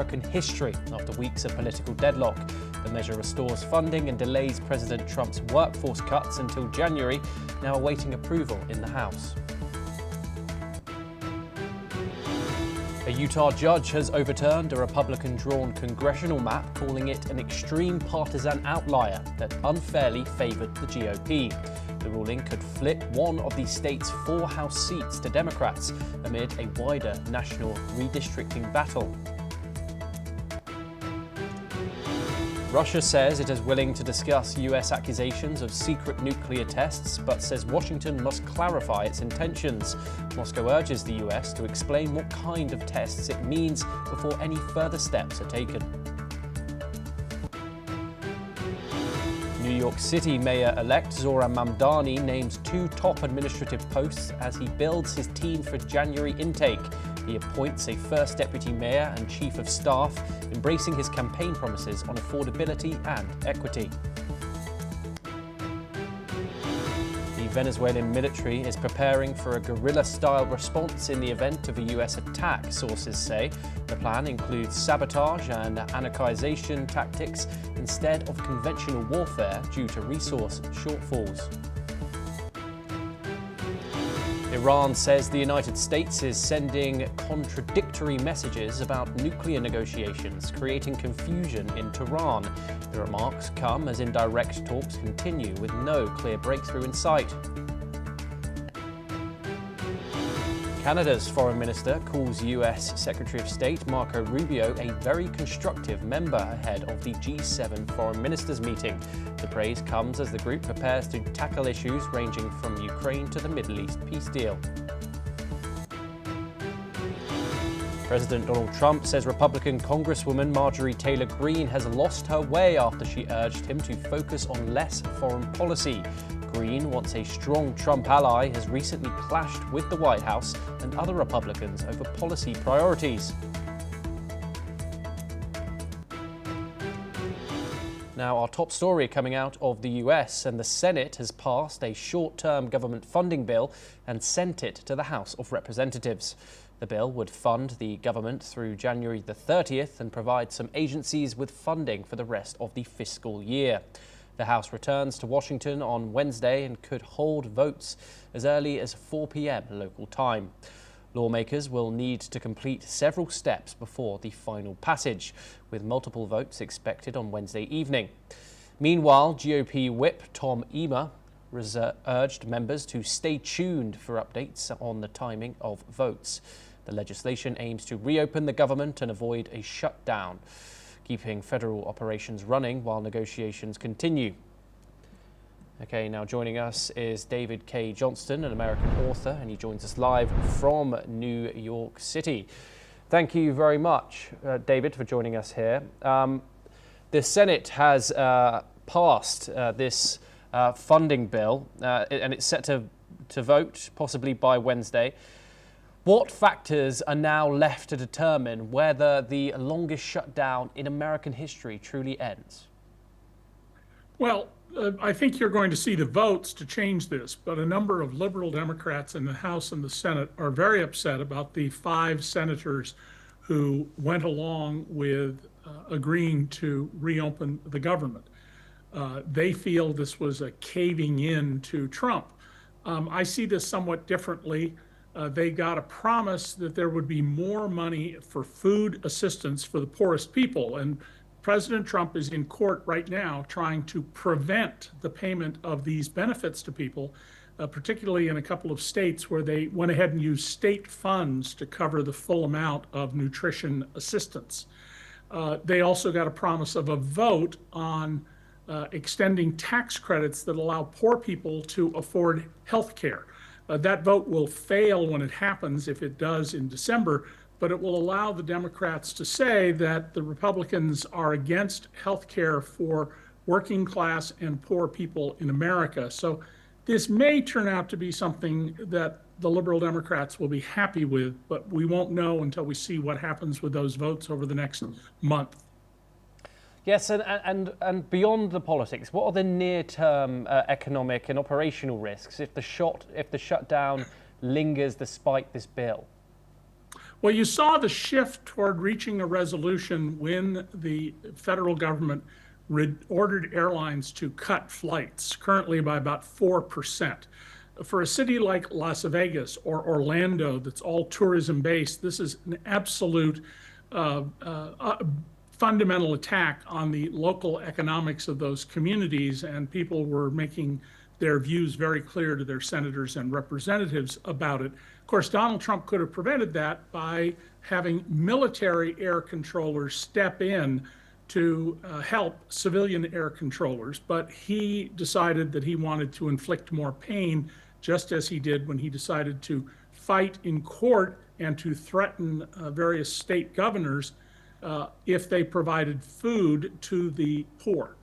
American history after weeks of political deadlock. The measure restores funding and delays President Trump's workforce cuts until January, now awaiting approval in the House. A Utah judge has overturned a Republican-drawn congressional map, calling it an extreme partisan outlier that unfairly favored the GOP. The ruling could flip one of the state's 4 House seats to Democrats amid a wider national redistricting battle. Russia says it is willing to discuss US accusations of secret nuclear tests, but says Washington must clarify its intentions. Moscow urges the US to explain what kind of tests it means before any further steps are taken. New York City Mayor-elect Zohran Mamdani names 2 top administrative posts as he builds his team for January intake. He appoints a first deputy mayor and chief of staff, embracing his campaign promises on affordability and equity. The Venezuelan military is preparing for a guerrilla-style response in the event of a US attack, sources say. The plan includes sabotage and anarchization tactics instead of conventional warfare due to resource shortfalls. Iran says the United States is sending contradictory messages about nuclear negotiations, creating confusion in Tehran. The remarks come as indirect talks continue with no clear breakthrough in sight. Canada's foreign minister calls US Secretary of State Marco Rubio a very constructive member ahead of the G7 foreign ministers meeting. The praise comes as the group prepares to tackle issues ranging from Ukraine to the Middle East peace deal. President Donald Trump says Republican Congresswoman Marjorie Taylor Greene has lost her way after she urged him to focus on less foreign policy. Greene, once a strong Trump ally, has recently clashed with the White House and other Republicans over policy priorities. Now, our top story coming out of the US, and the Senate has passed a short-term government funding bill and sent it to the House of Representatives. The bill would fund the government through January the 30th and provide some agencies with funding for the rest of the fiscal year. The House returns to Washington on Wednesday and could hold votes as early as 4 p.m. local time. Lawmakers will need to complete several steps before the final passage, with multiple votes expected on Wednesday evening. Meanwhile, GOP whip Tom Emmer urged members to stay tuned for updates on the timing of votes. The legislation aims to reopen the government and avoid a shutdown, keeping federal operations running while negotiations continue. Okay, now joining us is David K. Johnston, an American author, and he joins us live from New York City. Thank you very much, David, for joining us here. The Senate has passed this funding bill, and it's set to vote possibly by Wednesday. What factors are now left to determine whether the longest shutdown in American history truly ends? Well, I think you're going to see the votes to change this, but a number of liberal Democrats in the House and the Senate are very upset about the 5 senators who went along with agreeing to reopen the government. They feel this was a caving in to Trump. I see this somewhat differently. They got a promise that there would be more money for food assistance for the poorest people, and President Trump is in court right now trying to prevent the payment of these benefits to people, particularly in a couple of states where they went ahead and used state funds to cover the full amount of nutrition assistance. They also got a promise of a vote on extending tax credits that allow poor people to afford health care. That vote will fail when it happens, if it does in December, but it will allow the Democrats to say that the Republicans are against health care for working class and poor people in America. So this may turn out to be something that the liberal Democrats will be happy with, but we won't know until we see what happens with those votes over the next month. Yes, and beyond the politics, what are the near-term economic and operational risks if the shutdown lingers despite this bill? Well, you saw the shift toward reaching a resolution when the federal government ordered airlines to cut flights, currently by about 4%. For a city like Las Vegas or Orlando that's all tourism based, this is an absolute fundamental attack on the local economics of those communities, and people were making their views very clear to their senators and representatives about it. Of course, Donald Trump could have prevented that by having military air controllers step in to help civilian air controllers, but he decided that he wanted to inflict more pain, just as he did when he decided to fight in court and to threaten various state governors if they provided food to the poor.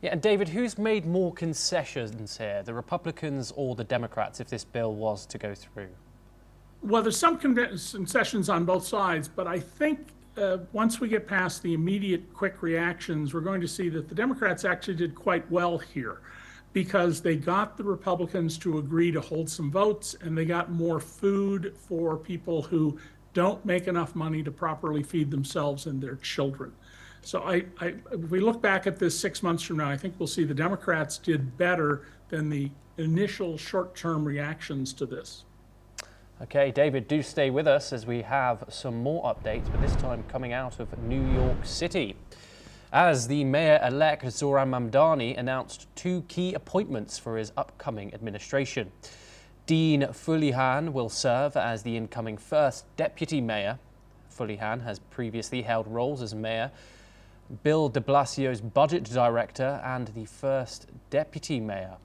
Yeah, and David, who's made more concessions here, the Republicans or the Democrats, if this bill was to go through? Well, there's some concessions on both sides, but I think once we get past the immediate quick reactions, we're going to see that the Democrats actually did quite well here, because they got the Republicans to agree to hold some votes, and they got more food for people who don't make enough money to properly feed themselves and their children. So if we look back at this 6 months from now, I think we'll see the Democrats did better than the initial short-term reactions to this. Okay, David, do stay with us as we have some more updates, but this time coming out of New York City. As the mayor-elect Zohran Mamdani announced 2 key appointments for his upcoming administration. Dean Fulihan will serve as the incoming first deputy mayor. Fulihan has previously held roles as mayor, Bill de Blasio's budget director, and the first deputy mayor.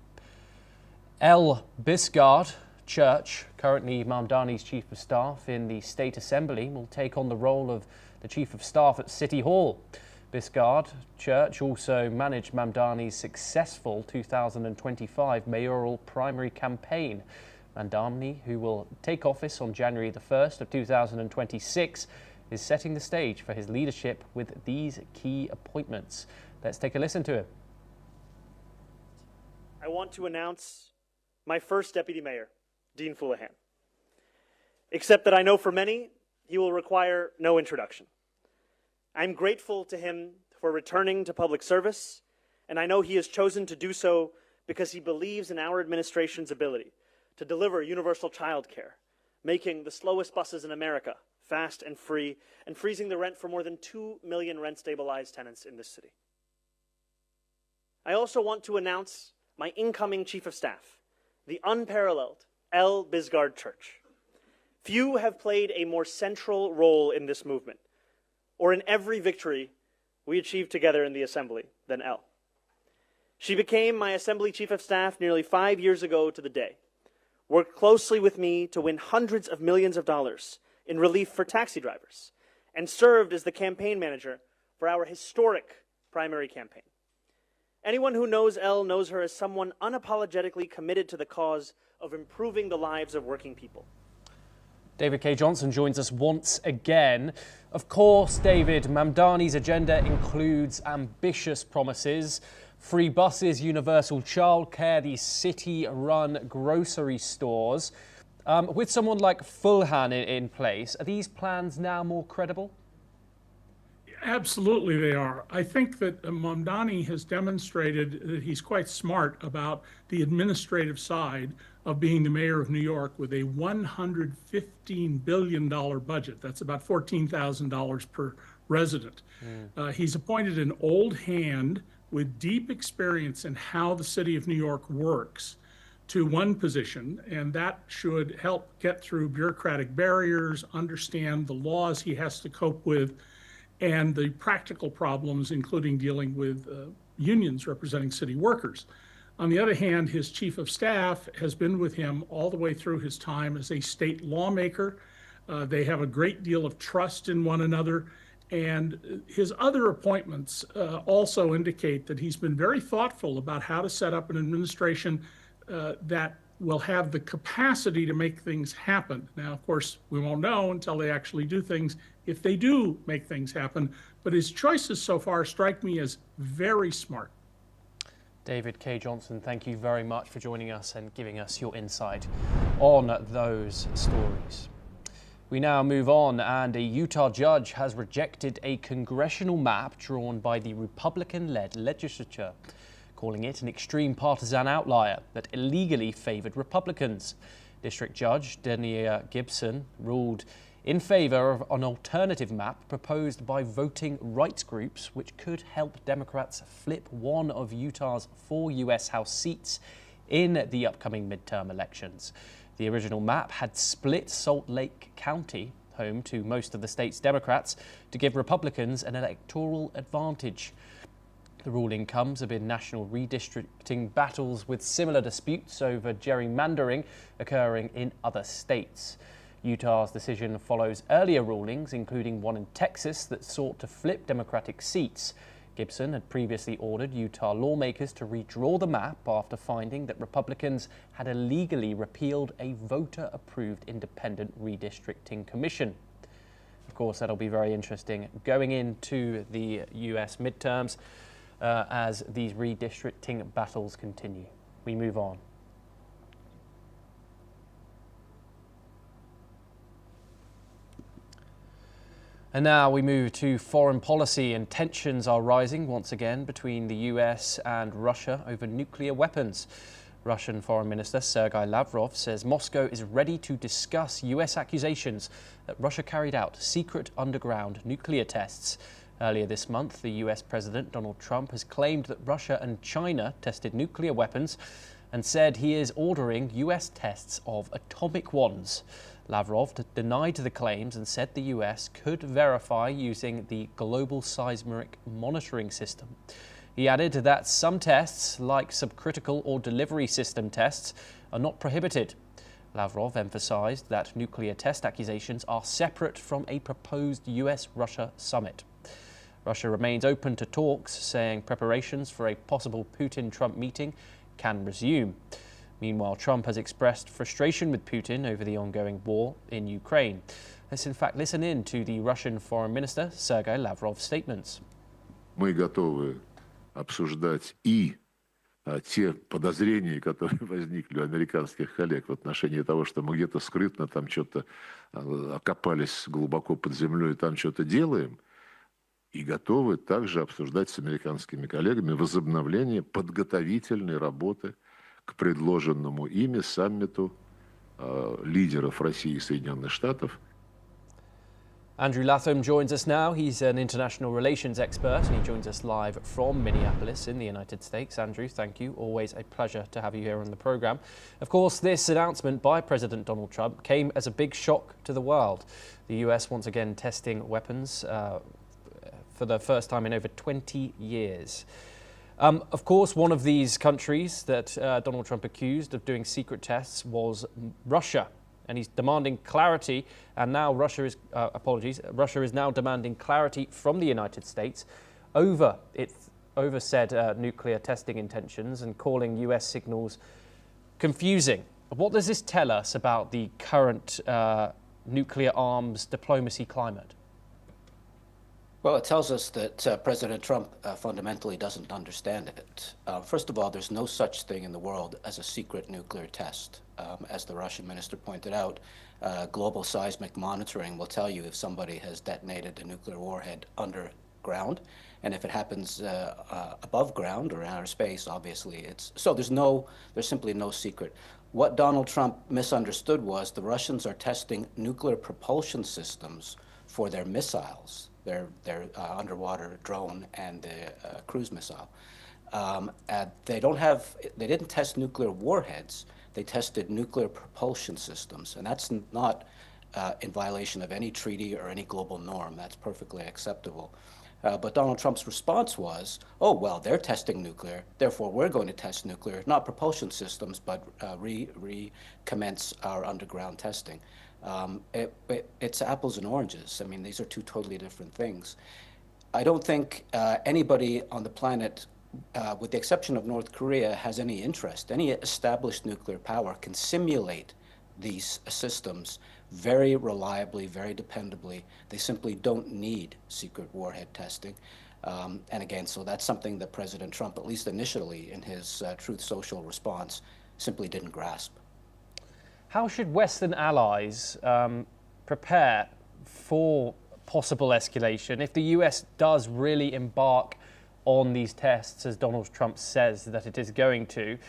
El Biscard Church, currently Mamdani's chief of staff in the State Assembly, will take on the role of the chief of staff at City Hall. Biscard Church also managed Mamdani's successful 2025 mayoral primary campaign. Mamdani, who will take office on January the 1st of 2026, is setting the stage for his leadership with these key appointments. Let's take a listen to him. I want to announce my first deputy mayor, Dean Fulihan. Except that I know for many, he will require no introduction. I'm grateful to him for returning to public service, and I know he has chosen to do so because he believes in our administration's ability to deliver universal child care, making the slowest buses in America fast and free, and freezing the rent for more than 2 million rent-stabilized tenants in this city. I also want to announce my incoming chief of staff, the unparalleled El Biscard Church. Few have played a more central role in this movement, or in every victory we achieved together in the Assembly, than El. She became my Assembly chief of staff nearly 5 years ago to the day, worked closely with me to win hundreds of millions of dollars in relief for taxi drivers, and served as the campaign manager for our historic primary campaign. Anyone who knows Elle knows her as someone unapologetically committed to the cause of improving the lives of working people. David K. Johnson joins us once again. Of course, David, Mamdani's agenda includes ambitious promises: free buses, universal childcare, these city-run grocery stores. With someone like Fulihan in place, are these plans now more credible? Absolutely they are. I think that Mamdani has demonstrated that he's quite smart about the administrative side of being the mayor of New York with a $115 billion budget. That's about $14,000 per resident. He's appointed an old hand with deep experience in how the city of New York works to one position, and that should help get through bureaucratic barriers, understand the laws he has to cope with, and the practical problems, including dealing with unions representing city workers. On the other hand, his chief of staff has been with him all the way through his time as a state lawmaker. They have a great deal of trust in one another, and his other appointments also indicate that he's been very thoughtful about how to set up an administration that will have the capacity to make things happen. Now, of course, we won't know until they actually do things, if they do make things happen, but his choices so far strike me as very smart. David K. Johnson, thank you very much for joining us and giving us your insight on those stories. We now move on, and a Utah judge has rejected a congressional map drawn by the Republican-led legislature, calling it an extreme partisan outlier that illegally favored Republicans. District Judge Denia Gibson ruled in favor of an alternative map proposed by voting rights groups, which could help Democrats flip one of Utah's 4 U.S. House seats in the upcoming midterm elections. The original map had split Salt Lake County, home to most of the state's Democrats, to give Republicans an electoral advantage. The ruling comes amid national redistricting battles with similar disputes over gerrymandering occurring in other states. Utah's decision follows earlier rulings, including one in Texas that sought to flip Democratic seats. Gibson had previously ordered Utah lawmakers to redraw the map after finding that Republicans had illegally repealed a voter-approved independent redistricting commission. Of course, that'll be very interesting going into the US midterms as these redistricting battles continue. We move on. And now we move to foreign policy, and tensions are rising once again between the US and Russia over nuclear weapons. Russian Foreign Minister Sergei Lavrov says Moscow is ready to discuss US accusations that Russia carried out secret underground nuclear tests. Earlier this month, the US President Donald Trump has claimed that Russia and China tested nuclear weapons and said he is ordering US tests of atomic ones. Lavrov denied the claims and said the US could verify using the Global Seismic Monitoring System. He added that some tests, like subcritical or delivery system tests, are not prohibited. Lavrov emphasized that nuclear test accusations are separate from a proposed US-Russia summit. Russia remains open to talks, saying preparations for a possible Putin-Trump meeting can resume. Meanwhile, Trump has expressed frustration with Putin over the ongoing war in Ukraine. Let's in fact listen in to the Russian Foreign Minister Sergei Lavrov's statements. Мы готовы обсуждать и те подозрения, которые возникли у американских коллег в отношении того, что мы где-то скрытно там что-то окопались глубоко под землей и там что-то делаем, и готовы также обсуждать с американскими коллегами возобновление подготовительной работы к предложенному ими саммиту лидеров России и Соединенных Штатов. Andrew Latham joins us now. He's an international relations expert and he joins us live from Minneapolis in the United States. Andrew, thank you. Always a pleasure to have you here on the programme. Of course, this announcement by President Donald Trump came as a big shock to the world. The US once again testing weapons for the first time in over 20 years. Of course, one of these countries that Donald Trump accused of doing secret tests was Russia, and he's demanding clarity. And now Russia is now demanding clarity from the United States over said nuclear testing intentions and calling US signals confusing. What does this tell us about the current nuclear arms diplomacy climate? Well, it tells us that President Trump fundamentally doesn't understand it. First of all, there's no such thing in the world as a secret nuclear test. As the Russian minister pointed out, global seismic monitoring will tell you if somebody has detonated a nuclear warhead underground, and if it happens above ground or in outer space, obviously it's... So there's simply no secret. What Donald Trump misunderstood was the Russians are testing nuclear propulsion systems for their missiles. Their underwater drone and the cruise missile. They didn't test nuclear warheads. They tested nuclear propulsion systems, and that's not in violation of any treaty or any global norm. That's perfectly acceptable. But Donald Trump's response was, oh, well, they're testing nuclear, therefore we're going to test nuclear, not propulsion systems, but recommence our underground testing. It's apples and oranges. I mean, these are two totally different things. I don't think anybody on the planet, with the exception of North Korea, has any interest. Any established nuclear power can simulate these systems very reliably, very dependably. They simply don't need secret warhead testing. And again, so that's something that President Trump, at least initially in his Truth Social response, simply didn't grasp. How should Western allies prepare for possible escalation? If the US does really embark on these tests, as Donald Trump says that it is going to,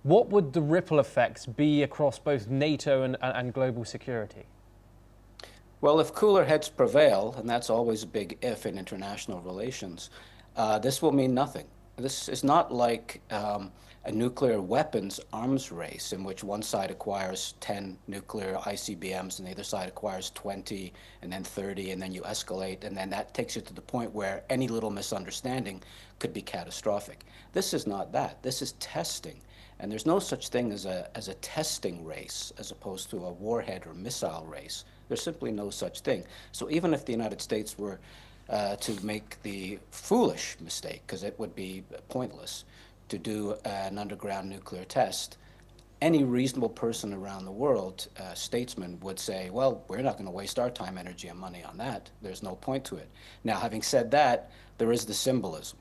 what would the ripple effects be across both NATO and global security? Well, if cooler heads prevail, and that's always a big if in international relations, this will mean nothing. This is not like a nuclear weapons arms race in which one side acquires 10 nuclear ICBMs and the other side acquires 20 and then 30, and then you escalate, and then that takes you to the point where any little misunderstanding could be catastrophic. This is not that. This is testing. And there's no such thing as a testing race as opposed to a warhead or missile race. There's simply no such thing. So even if the United States were to make the foolish mistake, because it would be pointless, to do an underground nuclear test, any reasonable person around the world, statesman, would say, well, we're not going to waste our time, energy, and money on that. There's no point to it. Now, having said that, there is the symbolism.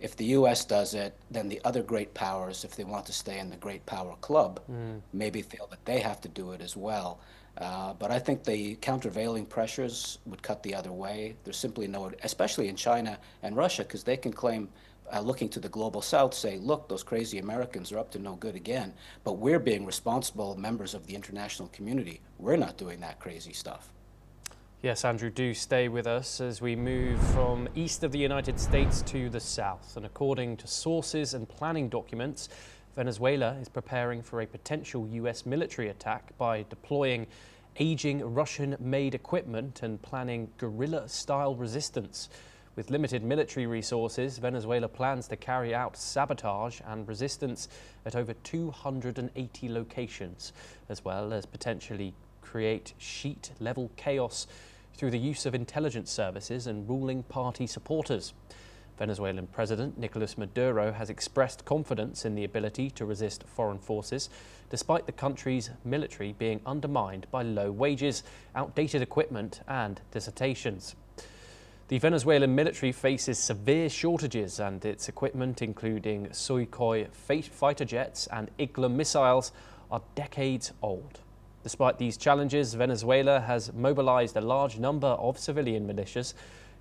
If the U.S. does it, then the other great powers, if they want to stay in the great power club, maybe feel that they have to do it as well. But I think the countervailing pressures would cut the other way. There's simply no, especially in China and Russia, because they can claim, looking to the global south, say, look, those crazy Americans are up to no good again, but we're being responsible members of the international community. We're not doing that crazy stuff. Yes, Andrew, do stay with us as we move from east of the United States to the south. And according to sources and planning documents, Venezuela is preparing for a potential US military attack by deploying aging Russian-made equipment and planning guerrilla-style resistance. With limited military resources, Venezuela plans to carry out sabotage and resistance at over 280 locations, as well as potentially create sheet-level chaos through the use of intelligence services and ruling party supporters. Venezuelan President Nicolas Maduro has expressed confidence in the ability to resist foreign forces, despite the country's military being undermined by low wages, outdated equipment and dissertations. The Venezuelan military faces severe shortages, and its equipment, including Sukhoi fighter jets and Igla missiles, are decades old. Despite these challenges, Venezuela has mobilized a large number of civilian militias,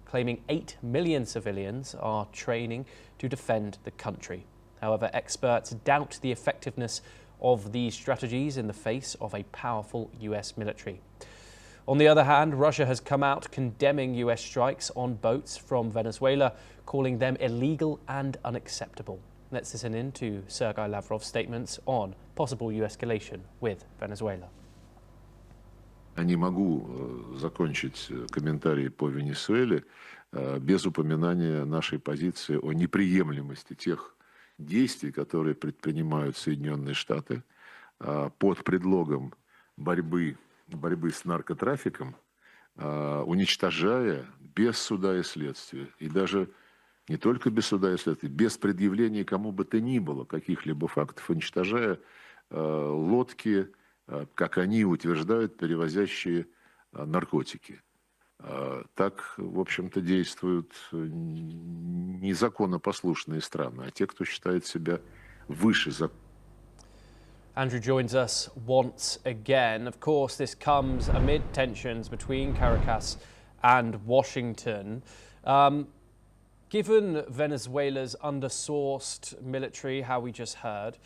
claiming 8 million civilians are training to defend the country. However, experts doubt the effectiveness of these strategies in the face of a powerful US military. On the other hand, Russia has come out condemning US strikes on boats from Venezuela, calling them illegal and unacceptable. Let's listen in to Sergei Lavrov's statements on possible escalation with Venezuela. Я не могу закончить комментарий по Венесуэле без упоминания нашей позиции о неприемлемости тех действий, которые предпринимают Соединенные Штаты под предлогом борьбы с наркотрафиком, уничтожая без суда и следствия, и даже не только без суда и следствия, без предъявления кому бы то ни было каких-либо фактов, уничтожая лодки, как они утверждают, перевозящие наркотики. Так, в общем-то, действуют не законопослушные страны, а те, кто считает себя выше закона. Andrew joins us once again. Of course, this comes amid tensions between Caracas and Washington. Given Venezuela's undersourced military, how we just heard,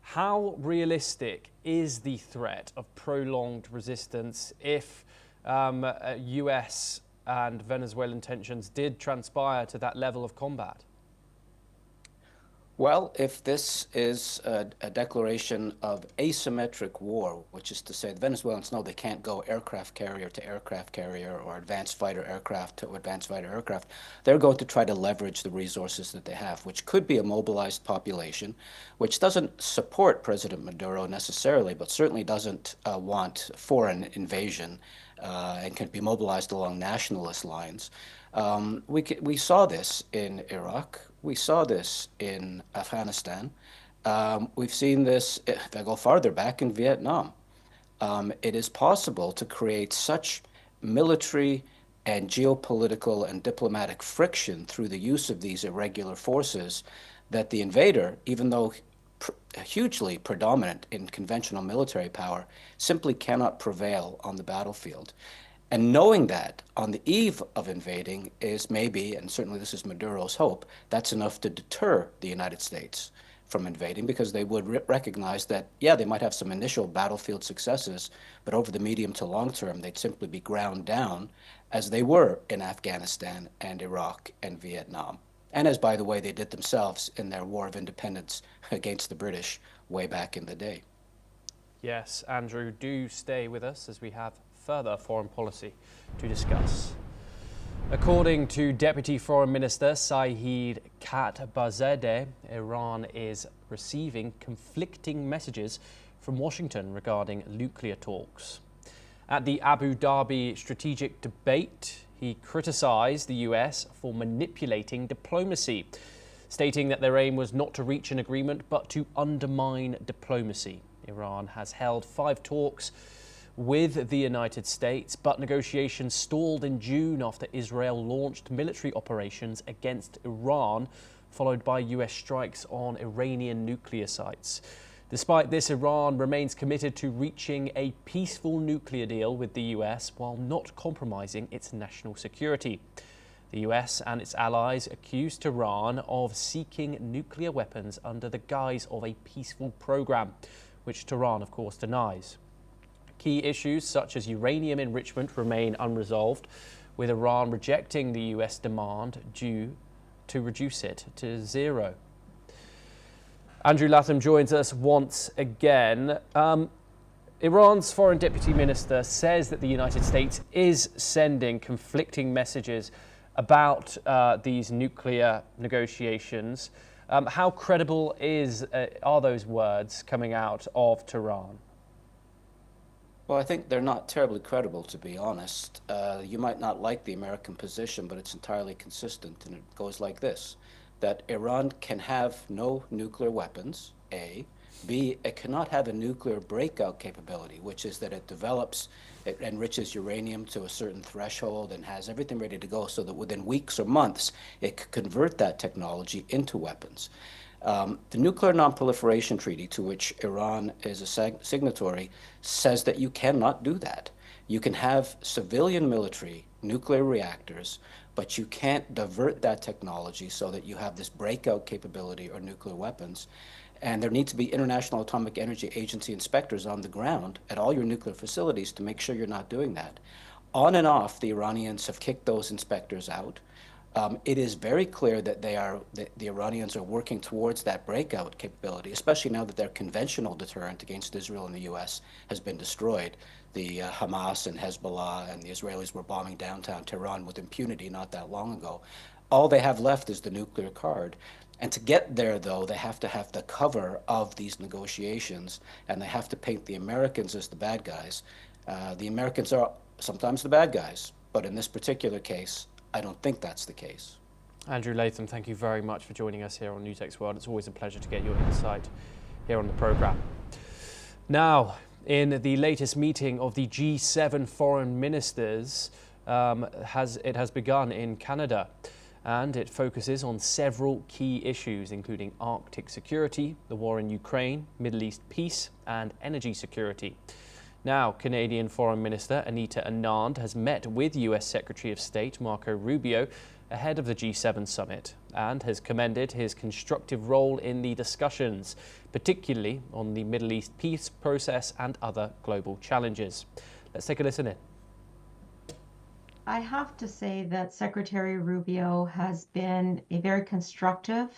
how realistic is the threat of prolonged resistance if US and Venezuelan tensions did transpire to that level of combat? Well, if this is a declaration of asymmetric war, which is to say the Venezuelans know they can't go aircraft carrier to aircraft carrier or advanced fighter aircraft to advanced fighter aircraft, they're going to try to leverage the resources that they have, which could be a mobilized population, which doesn't support President Maduro necessarily, but certainly doesn't want foreign invasion and can be mobilized along nationalist lines. We saw this in Iraq. We saw this in Afghanistan. We've seen this, if I go farther back, in Vietnam. It is possible to create such military and geopolitical and diplomatic friction through the use of these irregular forces that the invader, even though hugely predominant in conventional military power, simply cannot prevail on the battlefield. And knowing that on the eve of invading is maybe, and certainly this is Maduro's hope, that's enough to deter the United States from invading, because they would recognize that, yeah, they might have some initial battlefield successes, but over the medium to long term, they'd simply be ground down as they were in Afghanistan and Iraq and Vietnam. And as, by the way, they did themselves in their War of Independence against the British way back in the day. Yes, Andrew, do stay with us as we have further foreign policy to discuss. According to Deputy Foreign Minister Saeed Khatibzadeh, Iran is receiving conflicting messages from Washington regarding nuclear talks. At the Abu Dhabi strategic debate, he criticized the US for manipulating diplomacy, stating that their aim was not to reach an agreement but to undermine diplomacy. Iran has held 5 talks with the United States, but negotiations stalled in June after Israel launched military operations against Iran, followed by US strikes on Iranian nuclear sites. Despite this, Iran remains committed to reaching a peaceful nuclear deal with the US while not compromising its national security. The US and its allies accused Tehran of seeking nuclear weapons under the guise of a peaceful program, which Tehran, of course, denies. Key issues such as uranium enrichment remain unresolved, with Iran rejecting the US demand due to reduce it to 0. Andrew Latham joins us once again. Iran's foreign deputy minister says that the United States is sending conflicting messages about these nuclear negotiations. How credible are those words coming out of Tehran? Well, I think they're not terribly credible, to be honest. You might not like the American position, but it's entirely consistent, and it goes like this: that Iran can have no nuclear weapons, A. B, it cannot have a nuclear breakout capability, which is that it enriches uranium to a certain threshold and has everything ready to go so that within weeks or months, it could convert that technology into weapons. The Nuclear Non-Proliferation Treaty, to which Iran is a signatory, says that you cannot do that. You can have civilian military nuclear reactors, but you can't divert that technology so that you have this breakout capability or nuclear weapons. And there need to be International Atomic Energy Agency inspectors on the ground at all your nuclear facilities to make sure you're not doing that. On and off, the Iranians have kicked those inspectors out. It is very clear that the Iranians are working towards that breakout capability, especially now that their conventional deterrent against Israel and the US has been destroyed. The Hamas and Hezbollah and the Israelis were bombing downtown Tehran with impunity not that long ago. All they have left is the nuclear card. And to get there, though, they have to have the cover of these negotiations, and they have to paint the Americans as the bad guys. The Americans are sometimes the bad guys, but in this particular case, I don't think that's the case. Andrew Latham, thank you very much for joining us here on NewsX World. It's always a pleasure to get your insight here on the programme. Now, in the latest meeting of the G7 foreign ministers, it has begun in Canada, and it focuses on several key issues, including Arctic security, the war in Ukraine, Middle East peace, and energy security. Now, Canadian Foreign Minister Anita Anand has met with US Secretary of State Marco Rubio ahead of the G7 summit and has commended his constructive role in the discussions, particularly on the Middle East peace process and other global challenges. Let's take a listen in. I have to say that Secretary Rubio has been a very constructive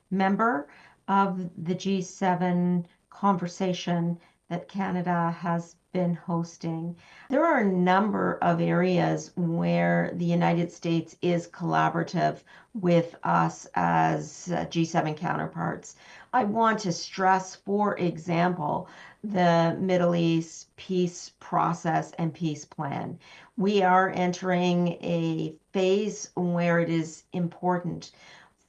member of the G7 conversation that Canada has been hosting. There are a number of areas where the United States is collaborative with us as G7 counterparts. I want to stress, for example, the Middle East peace process and peace plan. We are entering a phase where it is important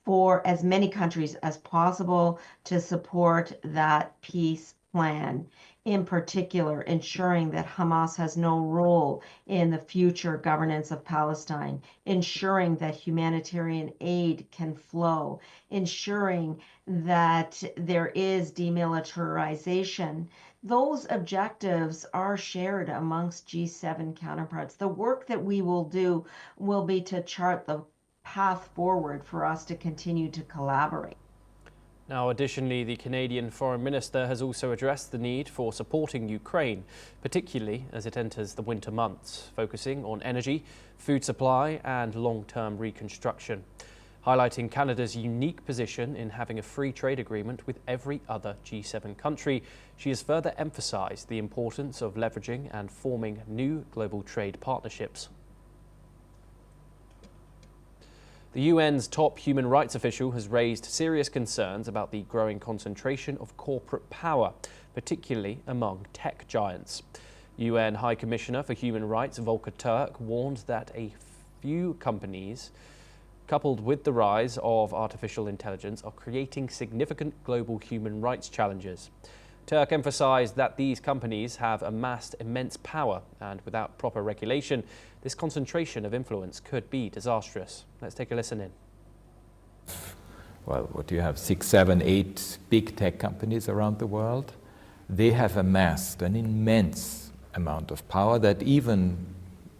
for as many countries as possible to support that peace plan. in particular, ensuring that Hamas has no role in the future governance of Palestine, ensuring that humanitarian aid can flow, ensuring that there is demilitarization. Those objectives are shared amongst G7 counterparts. The work that we will do will be to chart the path forward for us to continue to collaborate. Now, additionally, the Canadian Foreign Minister has also addressed the need for supporting Ukraine, particularly as it enters the winter months, focusing on energy, food supply and long-term reconstruction. Highlighting Canada's unique position in having a free trade agreement with every other G7 country, she has further emphasised the importance of leveraging and forming new global trade partnerships. The UN's top human rights official has raised serious concerns about the growing concentration of corporate power, particularly among tech giants. UN High Commissioner for Human Rights Volker Turk warned that a few companies, coupled with the rise of artificial intelligence, are creating significant global human rights challenges. Turk emphasised that these companies have amassed immense power, and without proper regulation, this concentration of influence could be disastrous. Let's take a listen in. Well, what do you have? 6, 7, 8 big tech companies around the world. They have amassed an immense amount of power that even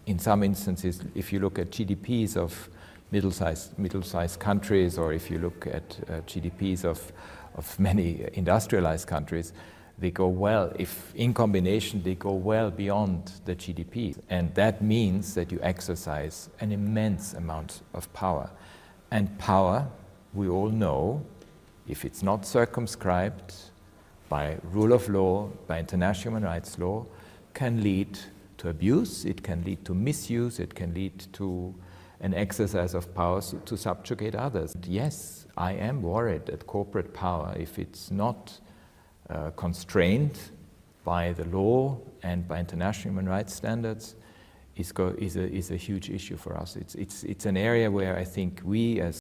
in some instances, if you look at GDPs of middle-sized countries, or if you look at GDPs of many industrialized countries, they go well, if in combination, they go well beyond the GDP. And that means that you exercise an immense amount of power. And power, we all know, if it's not circumscribed by rule of law, by international human rights law, can lead to abuse, it can lead to misuse, it can lead to an exercise of powers to subjugate others. Yes, I am worried that corporate power, if it's not constrained by the law and by international human rights standards, is a huge issue for us. It's an area where I think we as